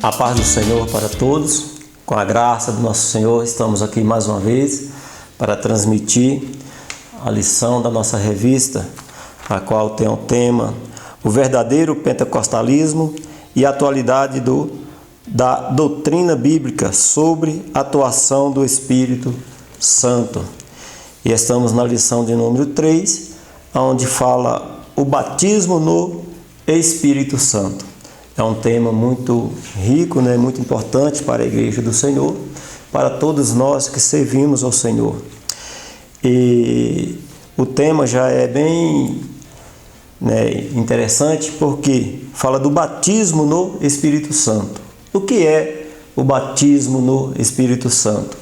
A paz do Senhor para todos. Com a graça do nosso Senhor, estamos aqui mais uma vez para transmitir a lição da nossa revista, a qual tem o tema O Verdadeiro Pentecostalismo e a Atualidade da Doutrina Bíblica sobre a Atuação do Espírito Santo. E estamos na lição de número 3, onde fala o batismo no Espírito Santo. É um tema muito rico, muito importante para a Igreja do Senhor, para todos nós que servimos ao Senhor. E o tema já é bem interessante porque fala do batismo no Espírito Santo. O que é o batismo no Espírito Santo?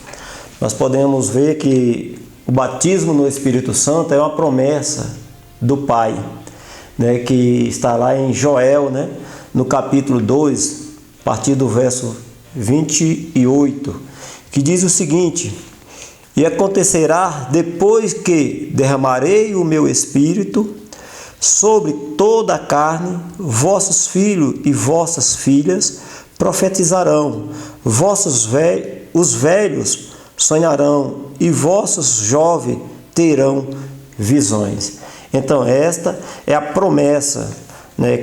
Nós podemos ver que o batismo no Espírito Santo é uma promessa do Pai, que está lá em Joel, no capítulo 2, a partir do verso 28, que diz o seguinte: E acontecerá depois que derramarei o meu espírito sobre toda a carne, vossos filhos e vossas filhas profetizarão, os velhos sonharão e vossos jovens terão visões. Então esta é a promessa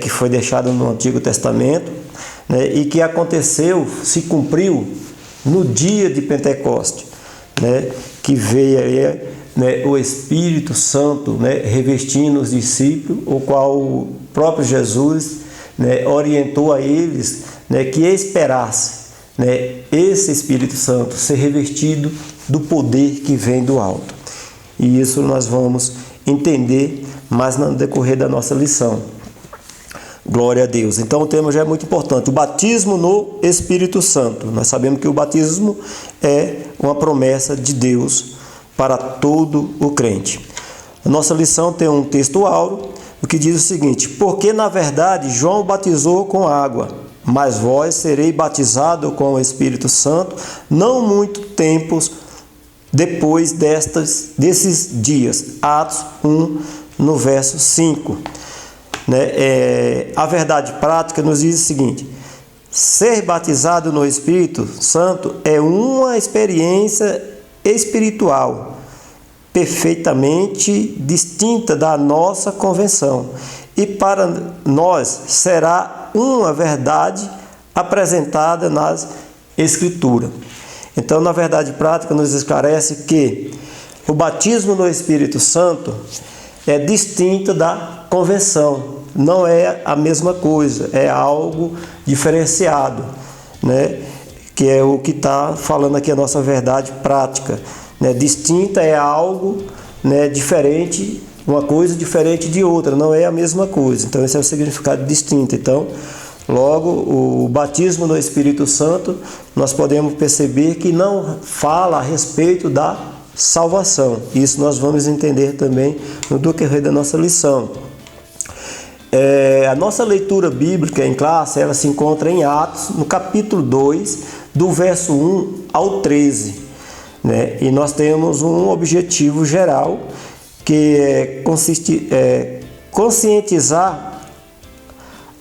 que foi deixada no Antigo Testamento, e que aconteceu, se cumpriu no dia de Pentecostes, que veio aí, o Espírito Santo revestindo os discípulos, o qual o próprio Jesus orientou a eles que esperasse esse Espírito Santo ser revestido do poder que vem do alto. E isso nós vamos entender mais no decorrer da nossa lição. Glória a Deus. Então o tema já é muito importante. O batismo no Espírito Santo. Nós sabemos que o batismo é uma promessa de Deus para todo o crente. A nossa lição tem um texto áureo, o que diz o seguinte: Porque na verdade João batizou com água, mas vós sereis batizados com o Espírito Santo, não muito tempos depois desses dias. Atos 1, no verso 5. A verdade prática nos diz o seguinte: ser batizado no Espírito Santo é uma experiência espiritual perfeitamente distinta da nossa convenção, e para nós será uma verdade apresentada nas Escrituras. Então, na verdade prática, nos esclarece que o batismo no Espírito Santo é distinto da convenção. Não é a mesma coisa, é algo diferenciado, que é o que está falando aqui a nossa verdade prática. Distinta é algo diferente, uma coisa diferente de outra, não é a mesma coisa. Então esse é o significado distinto. Então, logo, o batismo no Espírito Santo, nós podemos perceber que não fala a respeito da salvação. Isso nós vamos entender também no decorrer da nossa lição. A nossa leitura bíblica em classe, ela se encontra em Atos, no capítulo 2, do verso 1 ao 13. E nós temos um objetivo geral, que consiste conscientizar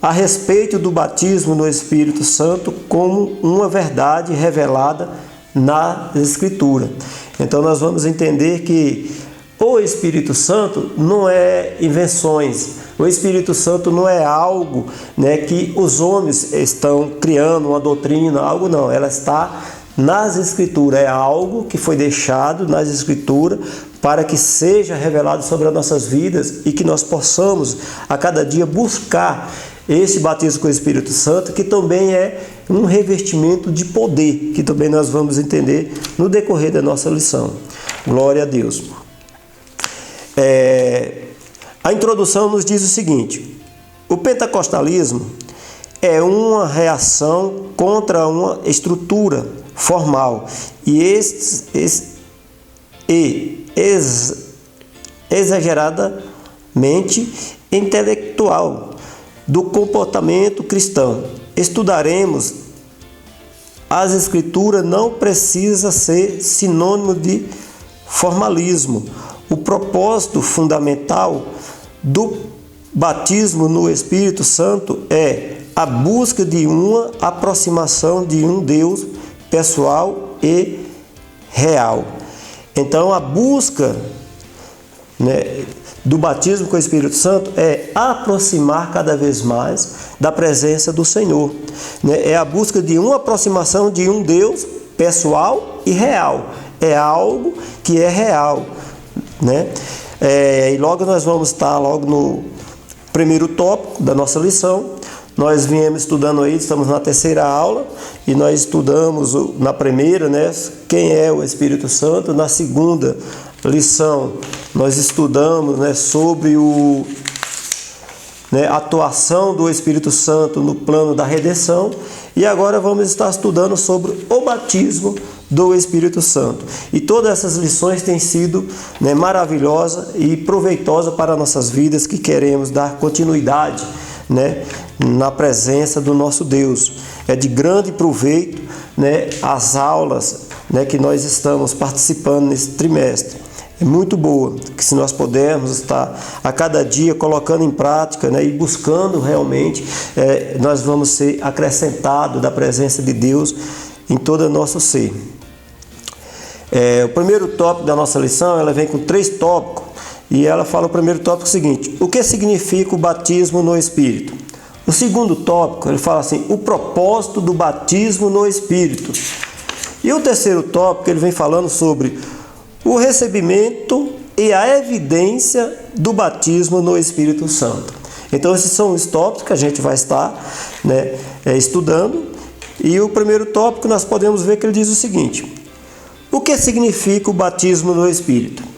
a respeito do batismo no Espírito Santo como uma verdade revelada na Escritura. Então nós vamos entender que o Espírito Santo não é invenções. O Espírito Santo não é algo que os homens estão criando, uma doutrina, algo não. Ela está nas Escrituras. É algo que foi deixado nas Escrituras para que seja revelado sobre as nossas vidas e que nós possamos a cada dia buscar esse batismo com o Espírito Santo, que também é um revestimento de poder, que também nós vamos entender no decorrer da nossa lição. Glória a Deus. A introdução nos diz o seguinte: o pentecostalismo é uma reação contra uma estrutura formal e exageradamente intelectual do comportamento cristão. Estudaremos as Escrituras, não precisa ser sinônimo de formalismo. O propósito fundamental do batismo no Espírito Santo é a busca de uma aproximação de um Deus pessoal e real. Então, a busca, né, do batismo com o Espírito Santo é aproximar cada vez mais da presença do Senhor, né? É a busca de uma aproximação de um Deus pessoal e real. É algo que é real, né? E logo nós vamos estar logo no primeiro tópico da nossa lição. Nós viemos estudando aí, estamos na terceira aula, e nós estudamos na primeira, né, quem é o Espírito Santo. Na segunda lição, nós estudamos, né, sobre a atuação do Espírito Santo no plano da redenção. E agora vamos estar estudando sobre o batismo do Espírito Santo. E todas essas lições têm sido, né, maravilhosas e proveitosas para nossas vidas, que queremos dar continuidade, né, na presença do nosso Deus. É de grande proveito, né, as aulas, né, que nós estamos participando nesse trimestre. É muito boa, que se nós pudermos estar a cada dia colocando em prática, né, e buscando realmente, nós vamos ser acrescentados da presença de Deus em todo o nosso ser. O primeiro tópico da nossa lição, ela vem com 3 tópicos, e ela fala o primeiro tópico seguinte: o que significa o batismo no Espírito? O segundo tópico, ele fala assim: o propósito do batismo no Espírito. E o terceiro tópico, ele vem falando sobre o recebimento e a evidência do batismo no Espírito Santo. Então, esses são os tópicos que a gente vai estar, né, estudando. E o primeiro tópico, nós podemos ver que ele diz o seguinte: o que significa o batismo no Espírito?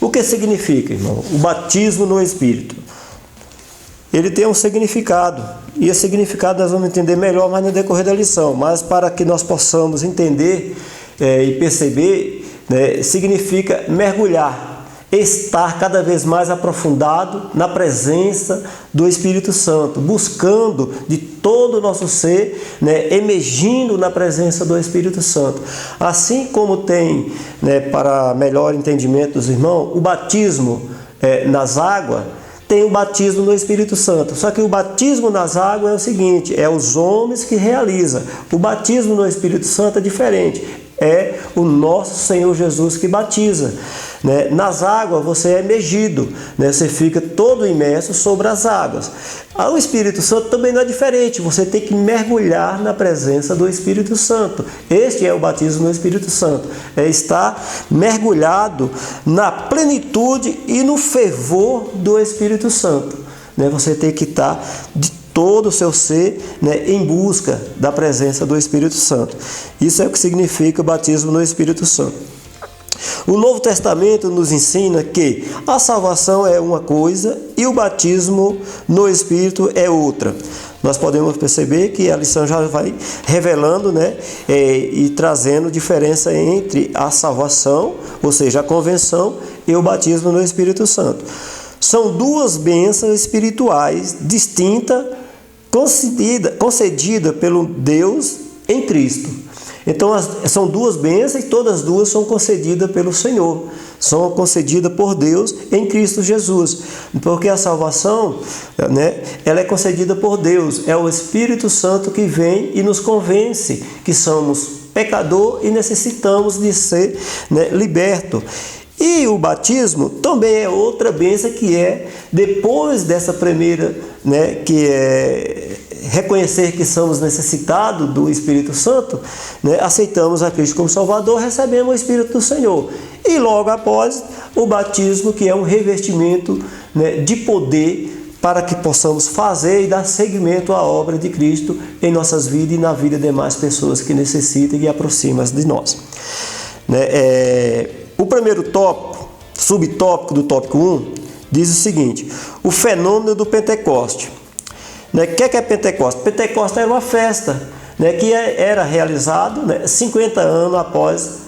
O que significa, irmão, o batismo no Espírito? Ele tem um significado, e esse significado nós vamos entender melhor mais no decorrer da lição, mas para que nós possamos entender e perceber, né, significa mergulhar, estar cada vez mais aprofundado na presença do Espírito Santo, buscando de todo o nosso ser, né, emergindo na presença do Espírito Santo. Assim como tem, né, para melhor entendimento dos irmãos, o batismo nas águas, tem o batismo no Espírito Santo. Só que o batismo nas águas é o seguinte: é os homens que realizam. O batismo no Espírito Santo é diferente. É o nosso Senhor Jesus que batiza, né? Nas águas você é emergido, né? Você fica todo imerso sobre as águas. O Espírito Santo também não é diferente. Você tem que mergulhar na presença do Espírito Santo. Este é o batismo no Espírito Santo. É estar mergulhado na plenitude e no fervor do Espírito Santo, né? Você tem que estar de todo o seu ser, né, em busca da presença do Espírito Santo. Isso é o que significa o batismo no Espírito Santo. O Novo Testamento nos ensina que a salvação é uma coisa e o batismo no Espírito é outra. Nós podemos perceber que a lição já vai revelando, né, e trazendo diferença entre a salvação, ou seja, a convenção, e o batismo no Espírito Santo. São duas bênçãos espirituais distintas, concedida pelo Deus em Cristo. Então, são duas bênçãos e todas as duas são concedidas pelo Senhor. São concedidas por Deus em Cristo Jesus. Porque a salvação, né, ela é concedida por Deus. É o Espírito Santo que vem e nos convence que somos pecador e necessitamos de ser, né, liberto. E o batismo também é outra bênção, que é depois dessa primeira, né, que é reconhecer que somos necessitados do Espírito Santo, né, aceitamos a Cristo como Salvador, recebemos o Espírito do Senhor. E logo após o batismo, que é um revestimento, né, de poder para que possamos fazer e dar seguimento à obra de Cristo em nossas vidas e na vida de demais pessoas que necessitam e aproximam de nós. O primeiro tópico, subtópico do tópico 1, diz o seguinte: o fenômeno do Pentecoste. O que é Pentecoste? Pentecoste era uma festa, né, que era realizado, né, 50 anos após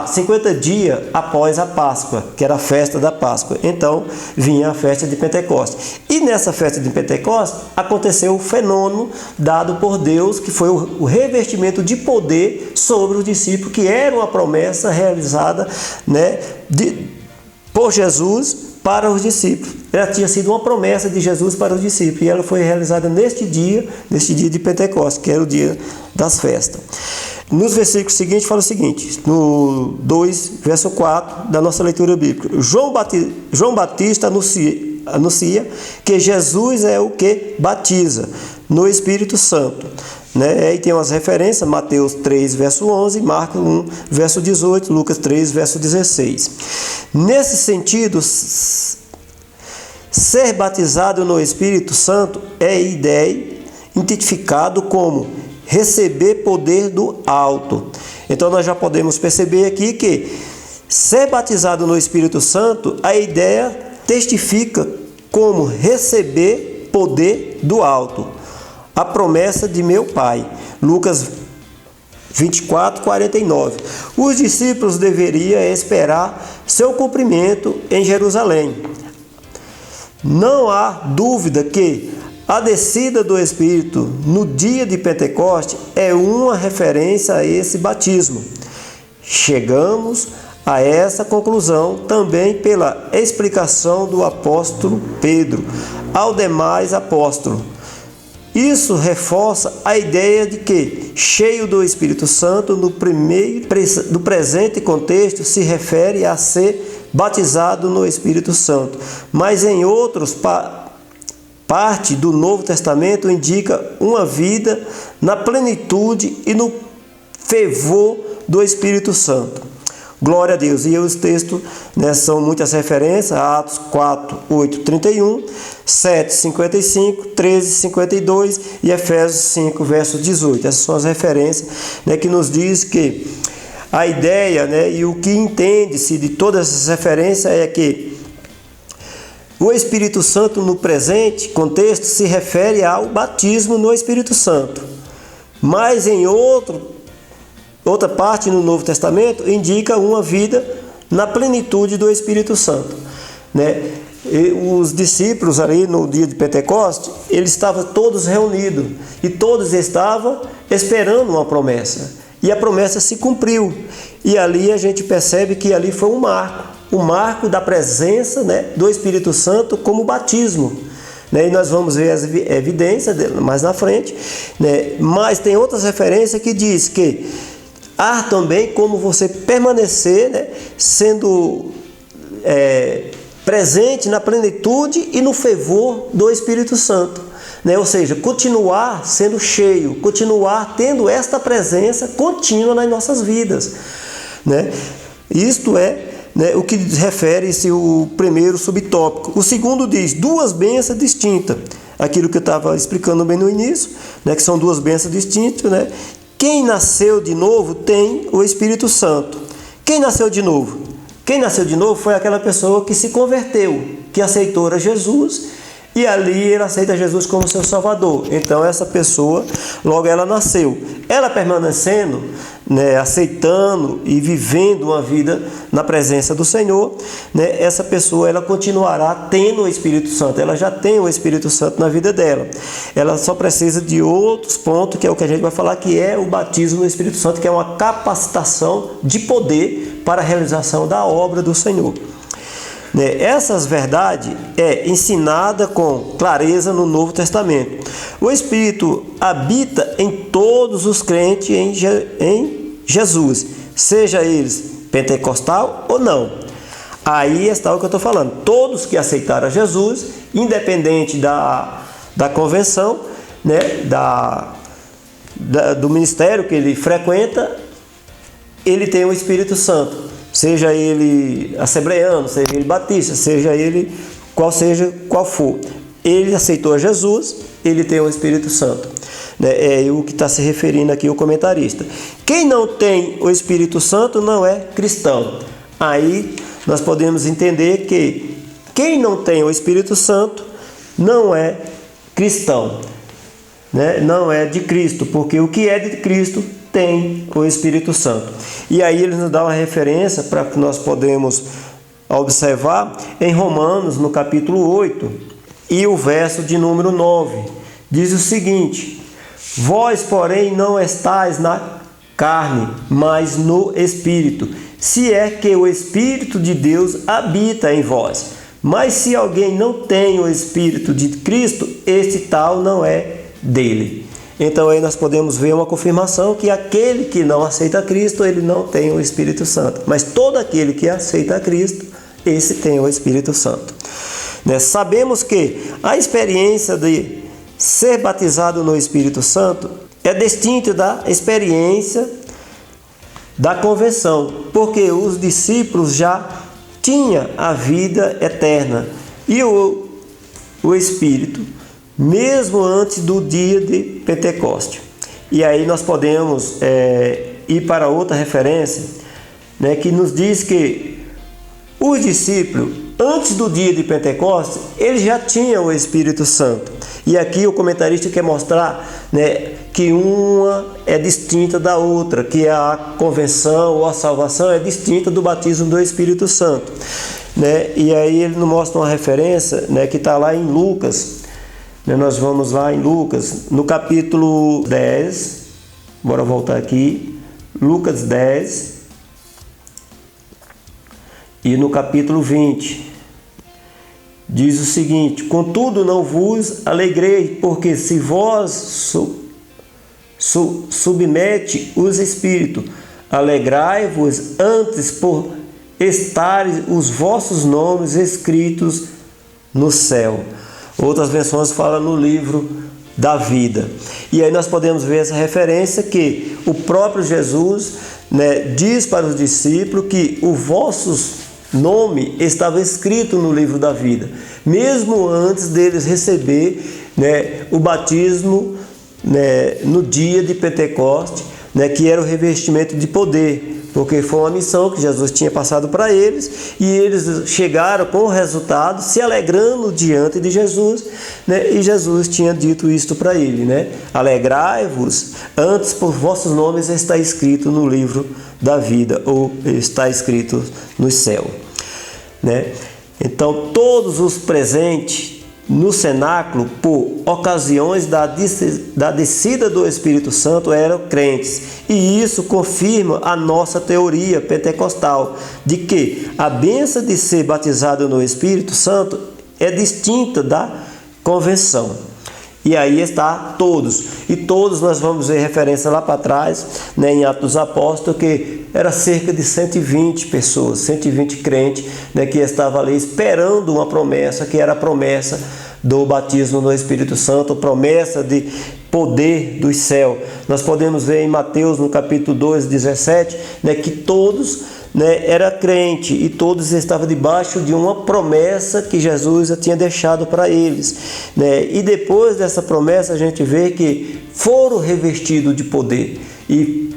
50 dias após a Páscoa, que era a festa da Páscoa. Então, vinha a festa de Pentecostes. E nessa festa de Pentecostes, aconteceu o fenômeno dado por Deus, que foi o revestimento de poder sobre os discípulos, que era uma promessa realizada, né, por Jesus para os discípulos. Ela tinha sido uma promessa de Jesus para os discípulos e ela foi realizada neste dia de Pentecostes, que era o dia das festas. Nos versículos seguintes fala o seguinte, no 2, verso 4 da nossa leitura bíblica. João Batista anuncia que Jesus é o que batiza no Espírito Santo. Né? Aí tem umas referências, Mateus 3, verso 11, Marcos 1, verso 18, Lucas 3, verso 16. Nesse sentido, ser batizado no Espírito Santo é identificado como receber poder do alto. Então nós já podemos perceber aqui que ser batizado no Espírito Santo, a ideia testifica como receber poder do alto. A promessa de meu Pai. Lucas 24, 49. Os discípulos deveriam esperar seu cumprimento em Jerusalém. Não há dúvida que a descida do Espírito no dia de Pentecostes é uma referência a esse batismo. Chegamos a essa conclusão também pela explicação do apóstolo Pedro ao demais apóstolos. Isso reforça a ideia de que, cheio do Espírito Santo, no presente contexto, se refere a ser batizado no Espírito Santo. Mas em outros, parte do Novo Testamento indica uma vida na plenitude e no fervor do Espírito Santo. Glória a Deus. E os textos, né, são muitas referências, Atos 4, 8, 31, 7, 55, 13, 52 e Efésios 5, verso 18. Essas são as referências, né, que nos diz que a ideia, né, e o que entende-se de todas essas referências é que o Espírito Santo no presente contexto se refere ao batismo no Espírito Santo. Mas em outra parte no Novo Testamento indica uma vida na plenitude do Espírito Santo, né? E os discípulos ali no dia de Pentecostes, eles estavam todos reunidos e todos estavam esperando uma promessa. E a promessa se cumpriu. E ali a gente percebe que ali foi um marco da presença, né, do Espírito Santo como batismo. E nós vamos ver as evidências mais na frente, né? Mas tem outras referências que diz que há também como você permanecer, né, sendo presente na plenitude e no fervor do Espírito Santo, né? Ou seja, continuar sendo cheio, continuar tendo esta presença contínua nas nossas vidas, né? Isto é, né, o que refere-se o primeiro subtópico. O segundo diz duas bênçãos distintas, aquilo que eu estava explicando bem no início, né, que são duas bênçãos distintas, né? Quem nasceu de novo tem o Espírito Santo. Quem nasceu de novo? Quem nasceu de novo foi aquela pessoa que se converteu, que aceitou a Jesus e ali ele aceita Jesus como seu Salvador. Então essa pessoa, logo ela nasceu. Ela permanecendo, né, aceitando e vivendo uma vida na presença do Senhor, né, essa pessoa ela continuará tendo o Espírito Santo. Ela já tem o Espírito Santo na vida dela. Ela só precisa de outros pontos, que é o que a gente vai falar, que é o batismo no Espírito Santo, que é uma capacitação de poder para a realização da obra do Senhor. Essas verdades é ensinada com clareza no Novo Testamento. O Espírito habita em todos os crentes em Jesus, seja eles pentecostal ou não. Aí está o que eu estou falando. Todos que aceitaram Jesus, independente da convenção, né, do ministério que ele frequenta, ele tem o Espírito Santo. Seja ele assembleano, seja ele batista, seja ele qual for. Ele aceitou a Jesus, ele tem o Espírito Santo. É o que está se referindo aqui o comentarista. Quem não tem o Espírito Santo não é cristão. Aí nós podemos entender que quem não tem o Espírito Santo não é cristão, né? Não é de Cristo, porque o que é de Cristo tem o Espírito Santo. E aí ele nos dá uma referência para que nós podemos observar em Romanos, no capítulo 8, e o verso de número 9. Diz o seguinte: vós, porém, não estáis na carne, mas no Espírito, se é que o Espírito de Deus habita em vós. Mas se alguém não tem o Espírito de Cristo, este tal não é dele. Então aí nós podemos ver uma confirmação que aquele que não aceita Cristo, ele não tem o Espírito Santo. Mas todo aquele que aceita Cristo, esse tem o Espírito Santo. Sabemos que a experiência de ser batizado no Espírito Santo é distinta da experiência da conversão, porque os discípulos já tinham a vida eterna e o Espírito, mesmo antes do dia de Pentecoste. E aí nós podemos ir para outra referência, que nos diz que os discípulos, antes do dia de Pentecostes, eles já tinham o Espírito Santo. E aqui o comentarista quer mostrar que uma é distinta da outra, que a convenção ou a salvação é distinta do batismo do Espírito Santo. E aí ele nos mostra uma referência que está lá em Lucas. Nós vamos lá em Lucas, no capítulo 10, bora voltar aqui, Lucas 10, e no capítulo 20, diz o seguinte: contudo não vos alegrei, porque se vós submete os espíritos, alegrai-vos antes por estarem os vossos nomes escritos no céu. Outras versões falam no livro da vida. E aí nós podemos ver essa referência que o próprio Jesus diz para os discípulos que o vosso nome estava escrito no livro da vida, mesmo antes deles receber o batismo no dia de Pentecoste, que era o revestimento de poder, porque foi uma missão que Jesus tinha passado para eles, e eles chegaram com o resultado, se alegrando diante de Jesus, e Jesus tinha dito isto para ele, alegrai-vos, antes por vossos nomes está escrito no livro da vida, ou está escrito no céu. Então todos os presentes no cenáculo, por ocasiões da descida do Espírito Santo, eram crentes. E isso confirma a nossa teoria pentecostal, de que a bênção de ser batizado no Espírito Santo é distinta da convenção. E aí está todos. E todos nós vamos ver referência lá para trás, em Atos dos Apóstolos, que era cerca de 120 pessoas, 120 crentes, que estavam ali esperando uma promessa, que era a promessa do batismo no Espírito Santo, promessa de poder do céu. Nós podemos ver em Mateus, no capítulo 2, 17, que todos era crente e todos estavam debaixo de uma promessa que Jesus já tinha deixado para eles. E depois dessa promessa a gente vê que foram revestidos de poder. E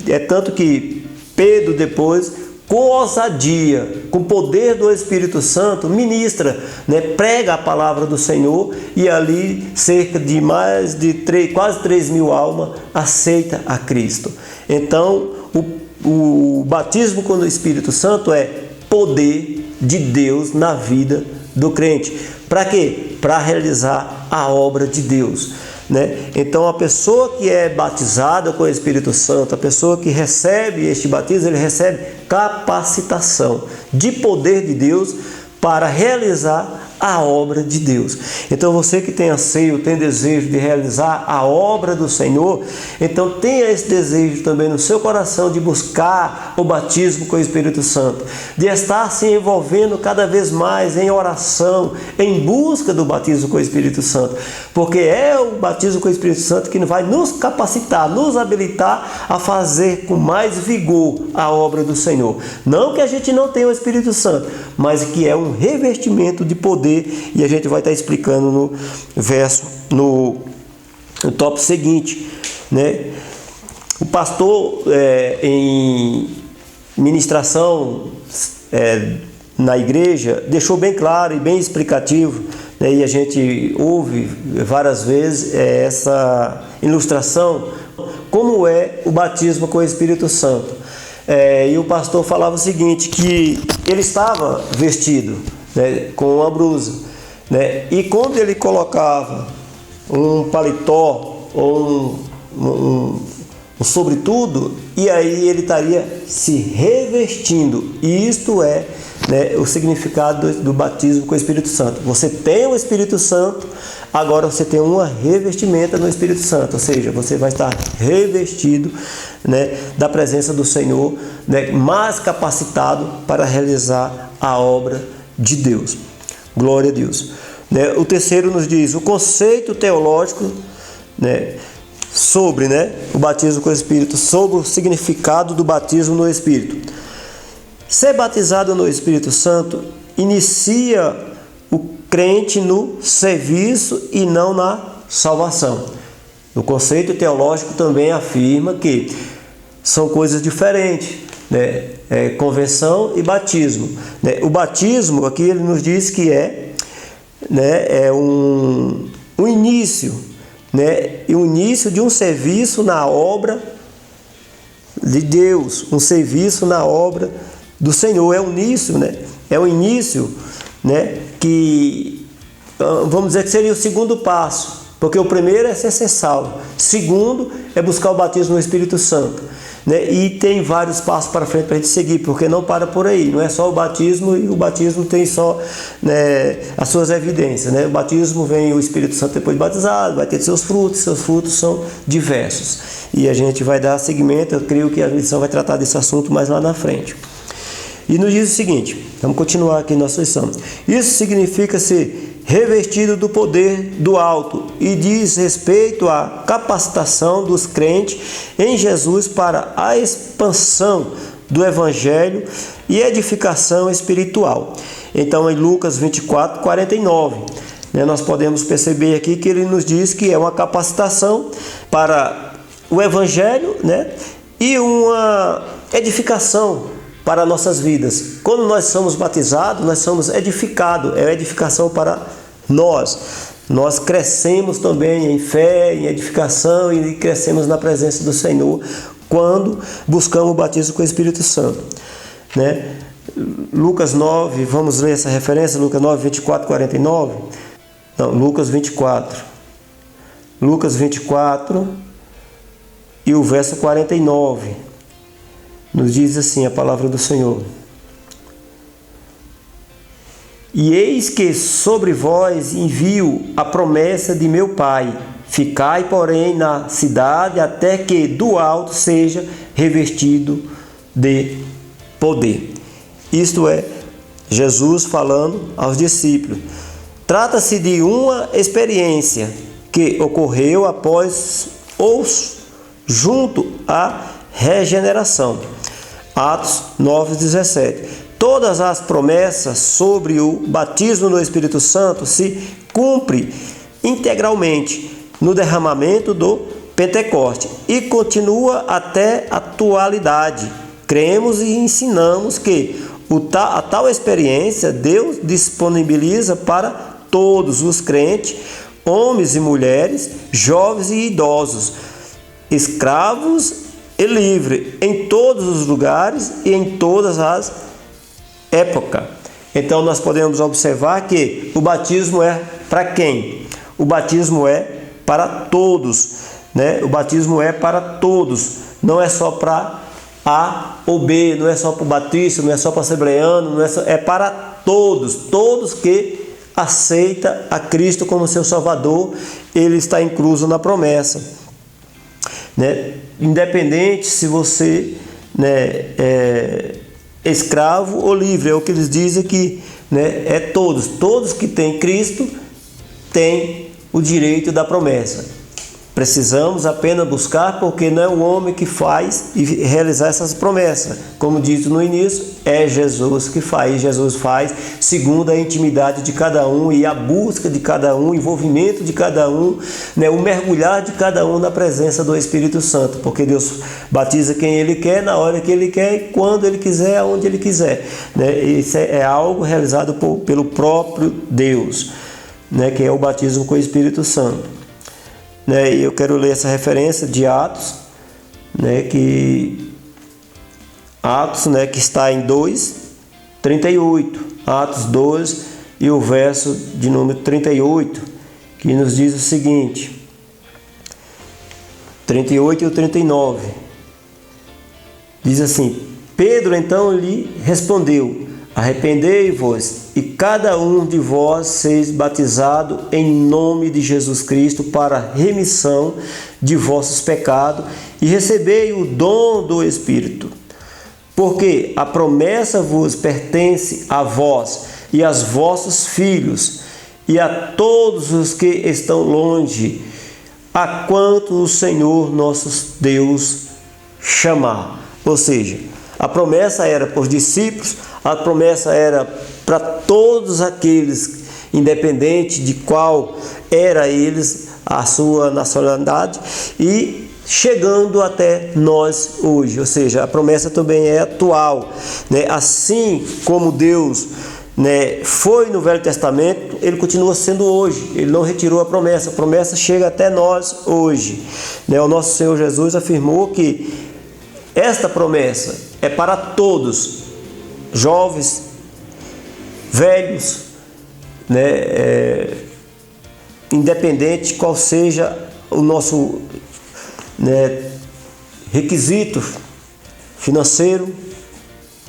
é tanto que Pedro depois, com ousadia, com o poder do Espírito Santo, ministra, prega a palavra do Senhor, e ali cerca de quase 3.000 almas aceita a Cristo. Então o batismo com o Espírito Santo é poder de Deus na vida do crente. Para quê? Para realizar a obra de Deus. Então a pessoa que é batizada com o Espírito Santo, a pessoa que recebe este batismo, ele recebe capacitação de poder de Deus para realizar a obra de Deus. Então você que tem anseio, tem desejo de realizar a obra do Senhor, então tenha esse desejo também no seu coração de buscar o batismo com o Espírito Santo, de estar se envolvendo cada vez mais em oração, em busca do batismo com o Espírito Santo, porque é o batismo com o Espírito Santo que vai nos capacitar, nos habilitar a fazer com mais vigor a obra do Senhor. Não que a gente não tenha o Espírito Santo, mas que é um revestimento de poder, e a gente vai estar explicando no verso, no tópico seguinte, O pastor em ministração na igreja deixou bem claro e bem explicativo, e a gente ouve várias vezes essa ilustração, como é o batismo com o Espírito Santo. E o pastor falava o seguinte, que ele estava vestido com uma blusa, e quando ele colocava um paletó ou um sobretudo, e aí ele estaria se revestindo, e isto é né, o significado do batismo com o Espírito Santo. Você tem o Espírito Santo, agora você tem uma revestimenta no Espírito Santo, ou seja, você vai estar revestido, né, da presença do Senhor, né, mais capacitado para realizar a obra de Deus. Glória a Deus. Né, o terceiro nos diz o conceito teológico, né, sobre, né, o batismo com o Espírito, sobre o significado do batismo no Espírito. Ser batizado no Espírito Santo inicia o crente no serviço e não na salvação. O conceito teológico também afirma que são coisas diferentes, né? Conversão e batismo, né? O batismo, aqui ele nos diz que é um início, né? E o início de um serviço na obra de Deus, um serviço na obra do Senhor. É o início, né? É o início, né? Que vamos dizer que seria o segundo passo, porque o primeiro é ser salvo, segundo é buscar o batismo no Espírito Santo, né? E tem vários passos para frente para a gente seguir, porque não para por aí, não é só o batismo, e o batismo tem só, né, as suas evidências, né? O batismo vem o Espírito Santo depois de batizado, vai ter seus frutos são diversos, e a gente vai dar seguimento. Eu creio que a lição vai tratar desse assunto mais lá na frente. E nos diz o seguinte, vamos continuar aqui nossa lição. Isso significa ser revestido do poder do alto e diz respeito à capacitação dos crentes em Jesus para a expansão do Evangelho e edificação espiritual. Então, em Lucas 24, 49, né, nós podemos perceber aqui que ele nos diz que é uma capacitação para o Evangelho, né, e uma edificação para nossas vidas. Quando nós somos batizados, nós somos edificados, é edificação para nós. Nós crescemos também em fé, em edificação e crescemos na presença do Senhor quando buscamos o batismo com o Espírito Santo, né? Lucas 9, vamos ler essa referência, Lucas 9, 24, 49. Não, Lucas 24. Lucas 24 e o verso 49. Nos diz assim a palavra do Senhor: e eis que sobre vós envio a promessa de meu Pai. Ficai, porém, na cidade até que do alto seja revestido de poder. Isto é, Jesus falando aos discípulos. Trata-se de uma experiência que ocorreu após ou junto à regeneração. Atos 9:17. Todas as promessas sobre o batismo no Espírito Santo se cumprem integralmente no derramamento do Pentecoste e continua até a atualidade. Cremos e ensinamos que a tal experiência Deus disponibiliza para todos os crentes, homens e mulheres, jovens e idosos, escravos e livre, em todos os lugares e em todas as épocas. Então nós podemos observar que o batismo é para quem? O batismo é para todos, né? O batismo é para todos, não é só para A ou B, não é só para o batista, não é só para o assembleano, é para todos que aceita a Cristo como seu Salvador, ele está incluso na promessa, né? Independente se você, né, é escravo ou livre, é o que eles dizem aqui, né? É todos que têm Cristo têm o direito da promessa. Precisamos apenas buscar, porque não é o homem que faz e realizar essas promessas. Como dito no início, é Jesus que faz. Jesus faz segundo a intimidade de cada um e a busca de cada um, o envolvimento de cada um, né, o mergulhar de cada um na presença do Espírito Santo. Porque Deus batiza quem Ele quer, na hora que Ele quer, e quando Ele quiser, aonde Ele quiser. Né? Isso é algo realizado pelo próprio Deus, né, que é o batismo com o Espírito Santo. E eu quero ler essa referência de Atos, que está em 2:38, Atos 2 e o verso de número 38, que nos diz o seguinte, 38 e o 39, diz assim: Pedro então lhe respondeu: arrependei-vos e cada um de vós seja batizado em nome de Jesus Cristo para remissão de vossos pecados e recebei o dom do Espírito. Porque a promessa vos pertence a vós e aos vossos filhos e a todos os que estão longe, a quanto o Senhor nosso Deus chamar. Ou seja, a promessa era para os discípulos, a promessa era para todos aqueles, independente de qual era eles, a sua nacionalidade, e chegando até nós hoje. Ou seja, a promessa também é atual, né? Assim como Deus, né, foi no Velho Testamento, ele continua sendo hoje. Ele não retirou a promessa chega até nós hoje, né? O nosso Senhor Jesus afirmou que esta promessa é para todos, jovens, velhos, né, independente qual seja o nosso, né, requisito financeiro,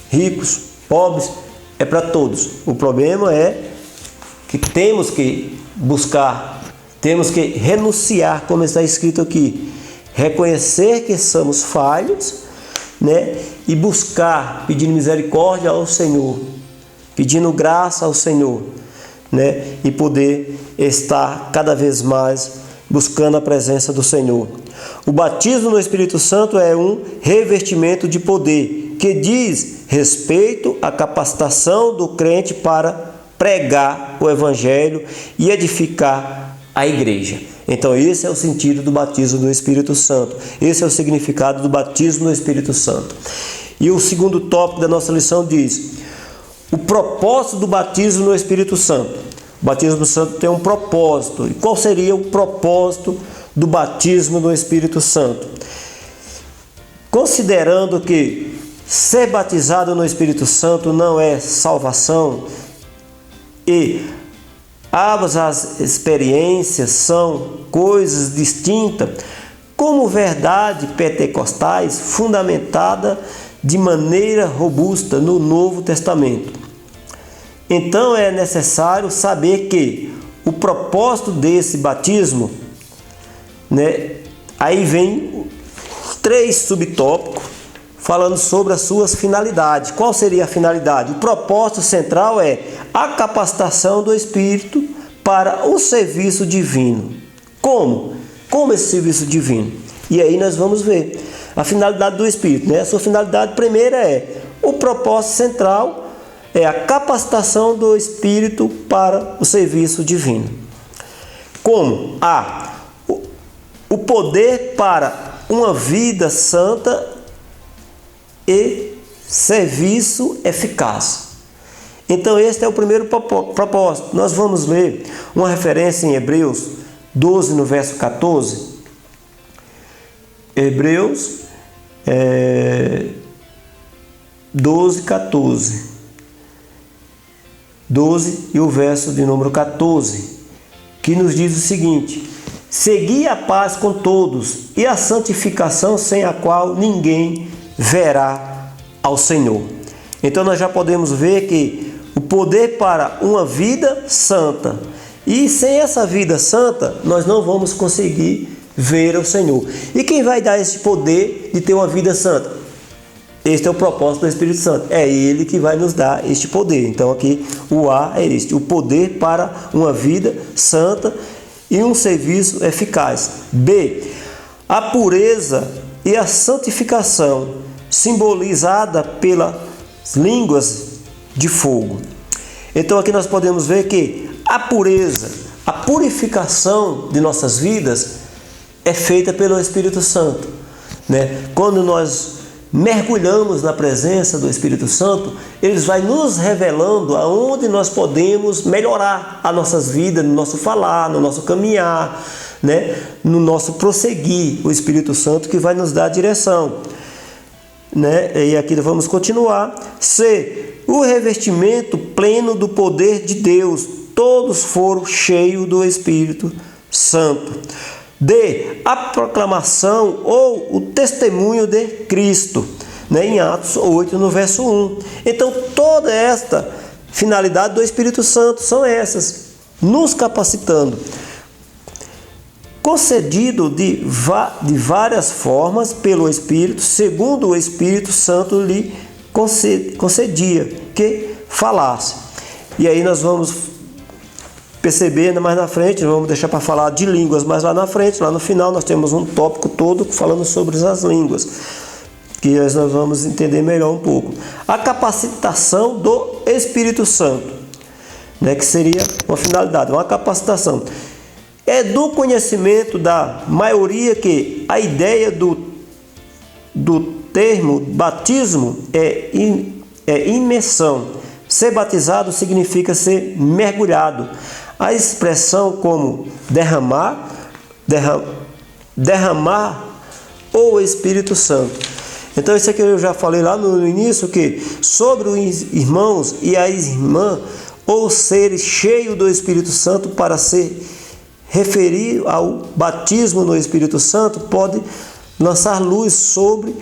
ricos, pobres, é para todos. O problema é que temos que buscar, temos que renunciar, como está escrito aqui, reconhecer que somos falhos, né, e buscar, pedindo misericórdia ao Senhor, pedindo graça ao Senhor, né, e poder estar cada vez mais buscando a presença do Senhor. O batismo no Espírito Santo é um revestimento de poder que diz respeito à capacitação do crente para pregar o Evangelho e edificar a igreja. Então esse é o sentido do batismo no Espírito Santo. Esse é o significado do batismo no Espírito Santo. E o segundo tópico da nossa lição diz: o propósito do batismo no Espírito Santo. O batismo no Santo tem um propósito. E qual seria o propósito do batismo no Espírito Santo? Considerando que ser batizado no Espírito Santo não é salvação e ambas as experiências são coisas distintas, como verdade pentecostais fundamentada de maneira robusta no Novo Testamento. Então é necessário saber que o propósito desse batismo, né, aí vem 3 subtópicos falando sobre as suas finalidades. Qual seria a finalidade? O propósito central é a capacitação do Espírito para o serviço divino. Como? Como esse serviço divino? E aí nós vamos ver a finalidade do Espírito, né? A sua finalidade primeira é o propósito central, é a capacitação do Espírito para o serviço divino. Como? O poder para uma vida santa e serviço eficaz. Então este é o primeiro propósito. Nós vamos ler uma referência em Hebreus 12, no verso 14. Hebreus 12, 14. 12 e o verso de número 14, que nos diz o seguinte: segui a paz com todos e a santificação, sem a qual ninguém verá ao Senhor. Então nós já podemos ver que o poder para uma vida santa, e sem essa vida santa nós não vamos conseguir ver o Senhor. E quem vai dar esse poder de ter uma vida santa? Este é o propósito do Espírito Santo. É Ele que vai nos dar este poder. Então aqui o A é este: o poder para uma vida santa e um serviço eficaz. B, a pureza e a santificação, simbolizada pelas línguas de fogo. Então aqui nós podemos ver que a pureza, a purificação de nossas vidas é feita pelo Espírito Santo, né? Quando nós mergulhamos na presença do Espírito Santo, ele vai nos revelando aonde nós podemos melhorar as nossas vidas, no nosso falar, no nosso caminhar, né? No nosso prosseguir. O Espírito Santo que vai nos dar a direção, né? E aqui vamos continuar. C, o revestimento pleno do poder de Deus. Todos foram cheios do Espírito Santo. D, a proclamação ou o testemunho de Cristo, né, em Atos 8, no verso 1. Então, toda esta finalidade do Espírito Santo são essas, nos capacitando, concedido de várias formas pelo Espírito, segundo o Espírito Santo lhe concedia que falasse. E aí nós vamos perceber mais na frente, vamos deixar para falar de línguas mais lá na frente, lá no final nós temos um tópico todo falando sobre as línguas, que nós vamos entender melhor um pouco. A capacitação do Espírito Santo, né, que seria uma finalidade, uma capacitação. É do conhecimento da maioria que a ideia do termo batismo é imersão. Ser batizado significa ser mergulhado. A expressão como derramar o Espírito Santo. Então isso aqui eu já falei lá no início, que sobre os irmãos e as irmãs, ou seres cheios do Espírito Santo, para se referir ao batismo no Espírito Santo, pode lançar luz sobre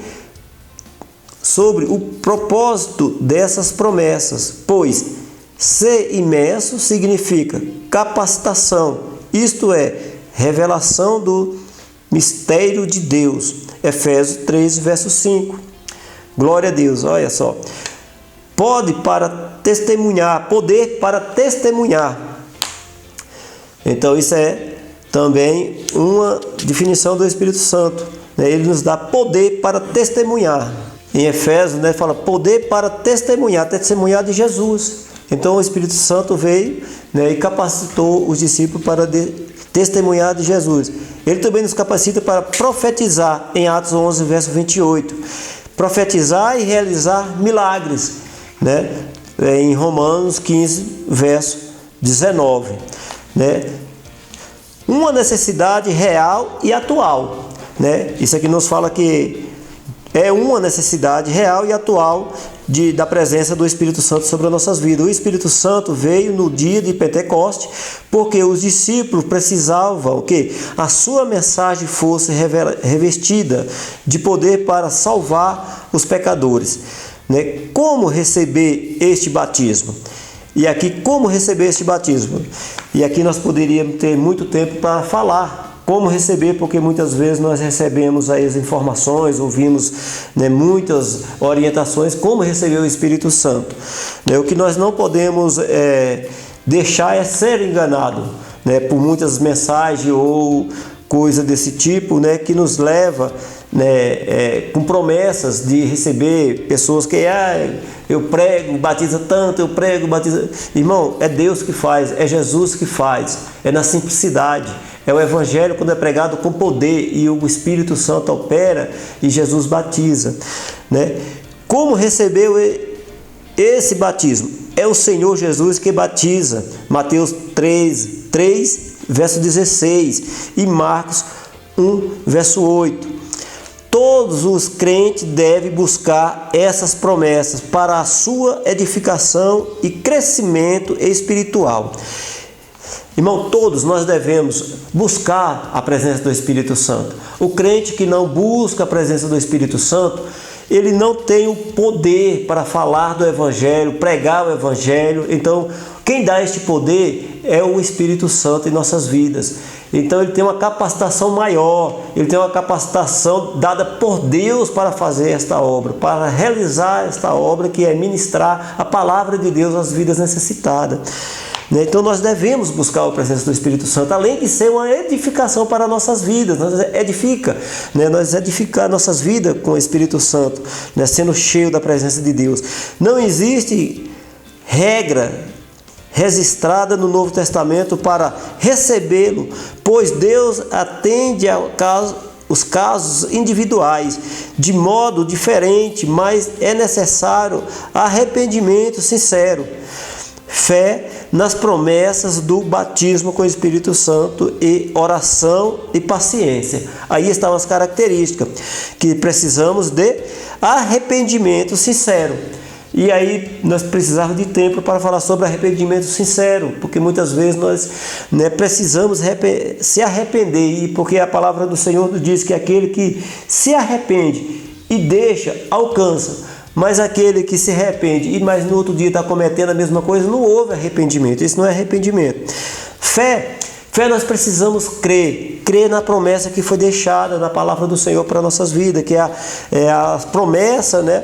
o propósito dessas promessas, pois ser imerso significa capacitação, isto é, revelação do mistério de Deus. Efésios 3, verso 5. Glória a Deus, olha só. Poder para testemunhar. Então isso é também uma definição do Espírito Santo, né? Ele nos dá poder para testemunhar. Em Efésios, né, fala poder para testemunhar de Jesus. Então o Espírito Santo veio, né, e capacitou os discípulos para testemunhar de Jesus. Ele também nos capacita para profetizar, em Atos 11, verso 28. Profetizar e realizar milagres, né, em Romanos 15, verso 19. Né? Uma necessidade real e atual, né? Isso aqui nos fala que é uma necessidade real e atual da presença do Espírito Santo sobre as nossas vidas. O Espírito Santo veio no dia de Pentecoste, porque os discípulos precisavam que a sua mensagem fosse revestida de poder para salvar os pecadores, né? Como receber este batismo? E aqui, como receber este batismo? E aqui nós poderíamos ter muito tempo para falar como receber, porque muitas vezes nós recebemos aí as informações, ouvimos, né, muitas orientações, como receber o Espírito Santo. Né? O que nós não podemos deixar é ser enganado, né, por muitas mensagens ou coisa desse tipo, né, que nos leva, né, com promessas de receber pessoas que eu prego, batiza tanto, eu prego, batiza... Irmão, é Deus que faz, é Jesus que faz, é na simplicidade, é o Evangelho quando é pregado com poder e o Espírito Santo opera e Jesus batiza, né? Como receber esse batismo? É o Senhor Jesus que batiza, Mateus 3, verso 16 e Marcos 1, verso 8. Todos os crentes devem buscar essas promessas para a sua edificação e crescimento espiritual. Irmão, todos nós devemos buscar a presença do Espírito Santo. O crente que não busca a presença do Espírito Santo, ele não tem o poder para falar do Evangelho, pregar o Evangelho. Então, quem dá este poder é o Espírito Santo em nossas vidas. Então ele tem uma capacitação maior, ele tem uma capacitação dada por Deus para fazer esta obra, para realizar esta obra, que é ministrar a palavra de Deus às vidas necessitadas. Então nós devemos buscar a presença do Espírito Santo, além de ser uma edificação para nossas vidas. Nós edificar nossas vidas com o Espírito Santo, né, sendo cheio da presença de Deus. Não existe regra registrada no Novo Testamento para recebê-lo, pois Deus atende os casos individuais de modo diferente, mas é necessário arrependimento sincero, fé nas promessas do batismo com o Espírito Santo e oração e paciência. Aí estão as características que precisamos de arrependimento sincero. E aí nós precisamos de tempo para falar sobre arrependimento sincero, porque muitas vezes nós, né, precisamos se arrepender, porque a palavra do Senhor nos diz que aquele que se arrepende e deixa, alcança. Mas aquele que se arrepende e mais no outro dia está cometendo a mesma coisa, não houve arrependimento. Isso não é arrependimento. Fé nós precisamos crer na promessa que foi deixada na palavra do Senhor para nossas vidas, que é a promessa, né,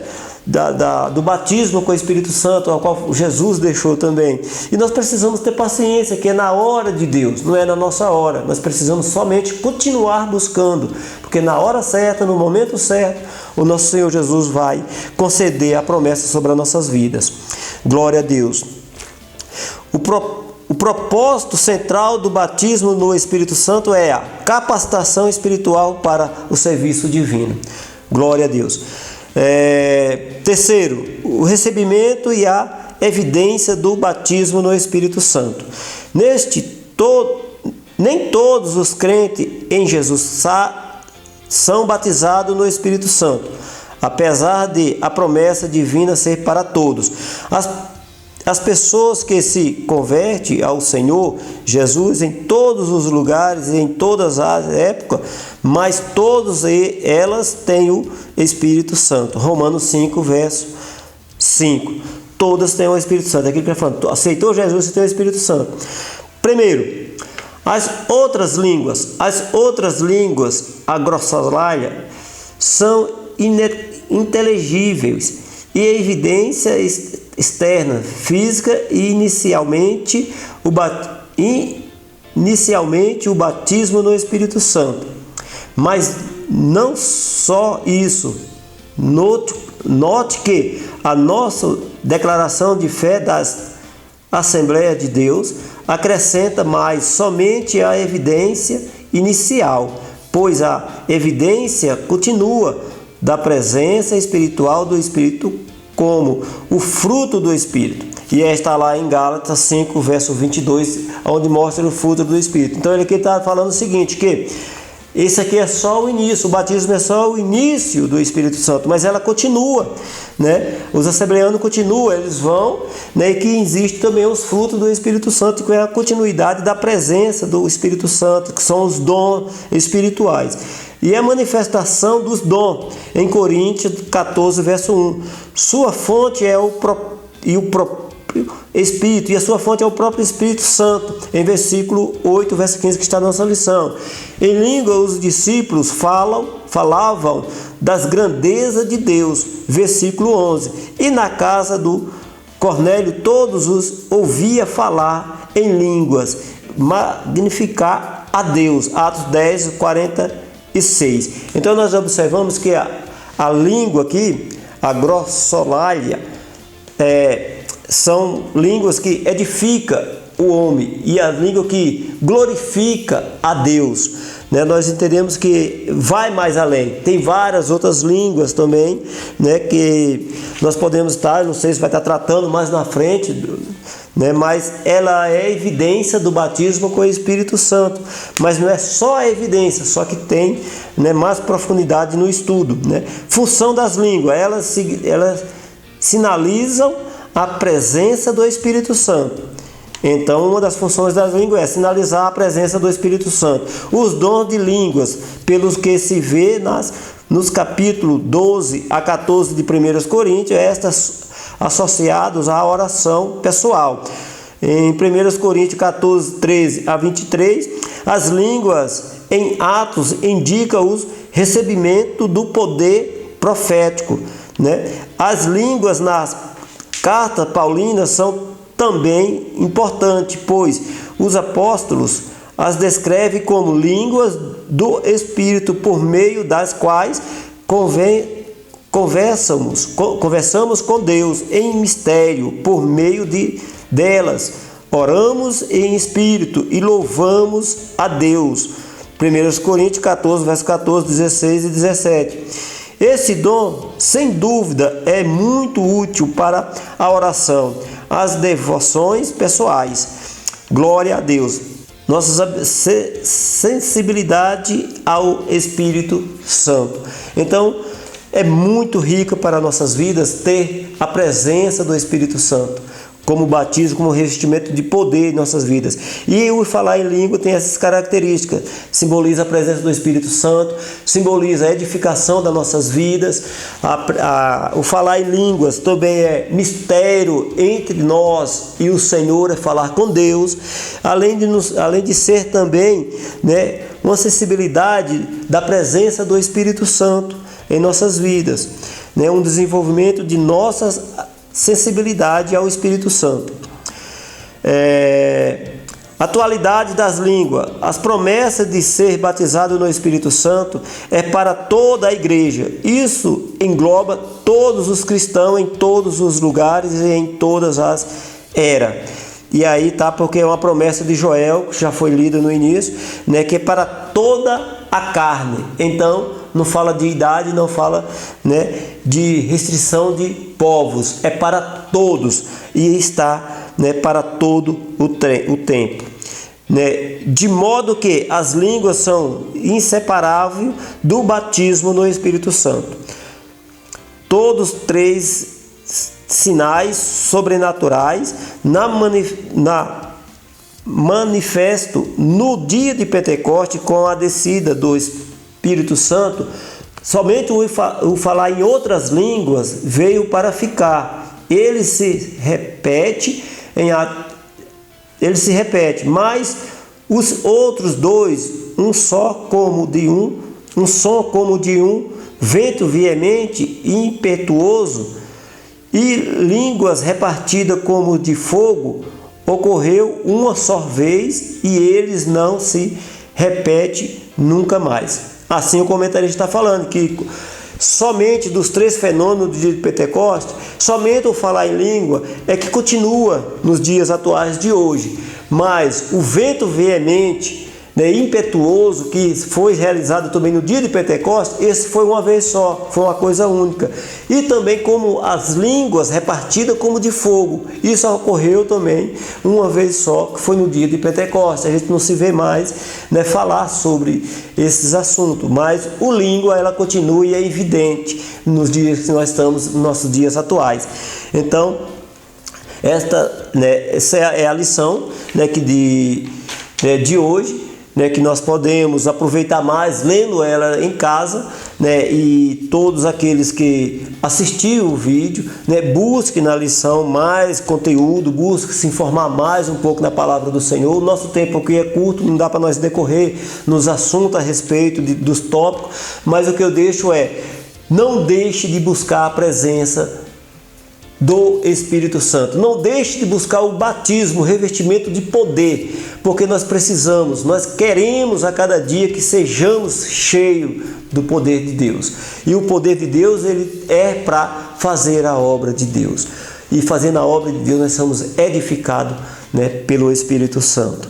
do batismo com o Espírito Santo, ao qual Jesus deixou também. E nós precisamos ter paciência, que é na hora de Deus, não é na nossa hora. Nós precisamos somente continuar buscando, porque na hora certa, no momento certo, o nosso Senhor Jesus vai conceder a promessa sobre as nossas vidas. Glória a Deus. O propósito central do batismo no Espírito Santo é a capacitação espiritual para o serviço divino. Glória a Deus. Terceiro, o recebimento e a evidência do batismo no Espírito Santo. Nem todos os crentes em Jesus são batizados no Espírito Santo, apesar de a promessa divina ser para todos. As pessoas que se convertem ao Senhor Jesus em todos os lugares, em todas as épocas, mas todas elas têm o Espírito Santo. Romanos 5, verso 5. Todas têm o Espírito Santo. Aqui que está falando, aceitou Jesus, você tem o Espírito Santo. Primeiro, as outras línguas, a grossolalia, são inteligíveis e evidência externa, física, e inicialmente o batismo no Espírito Santo. Mas não só isso. Note que a nossa declaração de fé das Assembleias de Deus acrescenta mais somente a evidência inicial, pois a evidência continua da presença espiritual do Espírito como o fruto do Espírito. E está lá em Gálatas 5, verso 22, onde mostra o fruto do Espírito. Então ele aqui está falando o seguinte, que esse aqui é só o início, o batismo é só o início do Espírito Santo, mas ela continua, né? Os assembleanos continuam, eles vão, né? E que existe também os frutos do Espírito Santo, que é a continuidade da presença do Espírito Santo, que são os dons espirituais. E a manifestação dos dons, em Coríntios 14, verso 1. Sua fonte é o próprio Espírito, e a sua fonte é o próprio Espírito Santo, em versículo 8, verso 15, que está na nossa lição. Em língua, os discípulos falavam das grandezas de Deus, versículo 11. E na casa do Cornélio, todos os ouvia falar em línguas, magnificar a Deus. Atos 10, 46. Então nós observamos que a língua aqui, a grossolalia, são línguas que edifica o homem, e a língua que glorifica a Deus, né? Nós entendemos que vai mais além, tem várias outras línguas também, né, que nós podemos estar, não sei se vai estar tratando mais na frente, né, mas ela é evidência do batismo com o Espírito Santo, mas não é só a evidência, só que tem, né, mais profundidade no estudo, né? Função das línguas, elas sinalizam a presença do Espírito Santo. Então, uma das funções das línguas é sinalizar a presença do Espírito Santo. Os dons de línguas, pelos que se vê nos capítulos 12 a 14 de 1 Coríntios, estas associados à oração pessoal. Em 1 Coríntios 14, 13 a 23, as línguas em Atos indicam o recebimento do poder profético, né? As línguas nas cartas paulinas são também importantes, pois os apóstolos as descrevem como línguas do Espírito, por meio das quais conversamos com Deus em mistério. Por meio delas oramos em espírito e louvamos a Deus. 1 Coríntios 14, verso 14, 16 e 17. Esse dom, sem dúvida, é muito útil para a oração, as devoções pessoais. Glória a Deus. Nossa sensibilidade ao Espírito Santo. Então, é muito rico para nossas vidas ter a presença do Espírito Santo. como batismo, como revestimento de poder em nossas vidas. E o falar em língua tem essas características. Simboliza a presença do Espírito Santo, simboliza a edificação das nossas vidas. O falar em línguas também é mistério entre nós e o Senhor, é falar com Deus, além de ser também, né, uma acessibilidade da presença do Espírito Santo em nossas vidas, né, um desenvolvimento de nossas sensibilidade ao Espírito Santo. Atualidade das línguas. As promessas de ser batizado no Espírito Santo é para toda a igreja. Isso engloba todos os cristãos em todos os lugares e em todas as eras. E aí tá, porque é uma promessa de Joel, que já foi lida no início, né, que é para toda a carne. Então, não fala de idade, não fala, né, de restrição de povos, é para todos e está, né, para todo o tempo, né, de modo que as línguas são inseparáveis do batismo no Espírito Santo. Todos três sinais sobrenaturais manifesto no dia de Pentecostes com a descida do Espírito Santo. Somente o falar em outras línguas veio para ficar. Ele se repete, mas os outros dois, um som como de um vento veemente e impetuoso, e línguas repartidas como de fogo, ocorreu uma só vez e eles não se repetem nunca mais. Assim o comentarista está falando que somente dos três fenômenos do dia de Pentecostes, somente o falar em língua é que continua nos dias atuais de hoje, mas o vento veemente, né, impetuoso, que foi realizado também no dia de Pentecostes, esse foi uma vez só, foi uma coisa única. E também como as línguas repartidas como de fogo, isso ocorreu também uma vez só, que foi no dia de Pentecostes. A gente não se vê mais, né, falar sobre esses assuntos, mas o língua ela continua e é evidente nos dias que nós estamos, nos nossos dias atuais. Então, essa é a lição, né, de hoje, né, que nós podemos aproveitar mais lendo ela em casa, né, e todos aqueles que assistiram o vídeo, né, busquem na lição mais conteúdo, busquem se informar mais um pouco na palavra do Senhor. O nosso tempo aqui é curto, não dá para nós decorrer nos assuntos a respeito dos tópicos, mas o que eu deixo é: não deixe de buscar a presença do Espírito Santo. Não deixe de buscar o batismo, o revestimento de poder, porque nós precisamos, nós queremos a cada dia que sejamos cheios do poder de Deus. E o poder de Deus, ele é para fazer a obra de Deus. E fazendo a obra de Deus, nós somos edificados, né, pelo Espírito Santo.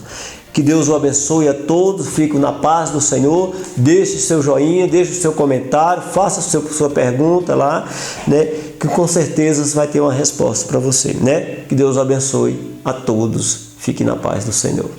Que Deus o abençoe a todos, fico na paz do Senhor. Deixe seu joinha, deixe o seu comentário, faça sua pergunta lá, né, que com certeza vai ter uma resposta para você, né? Que Deus o abençoe a todos, fique na paz do Senhor.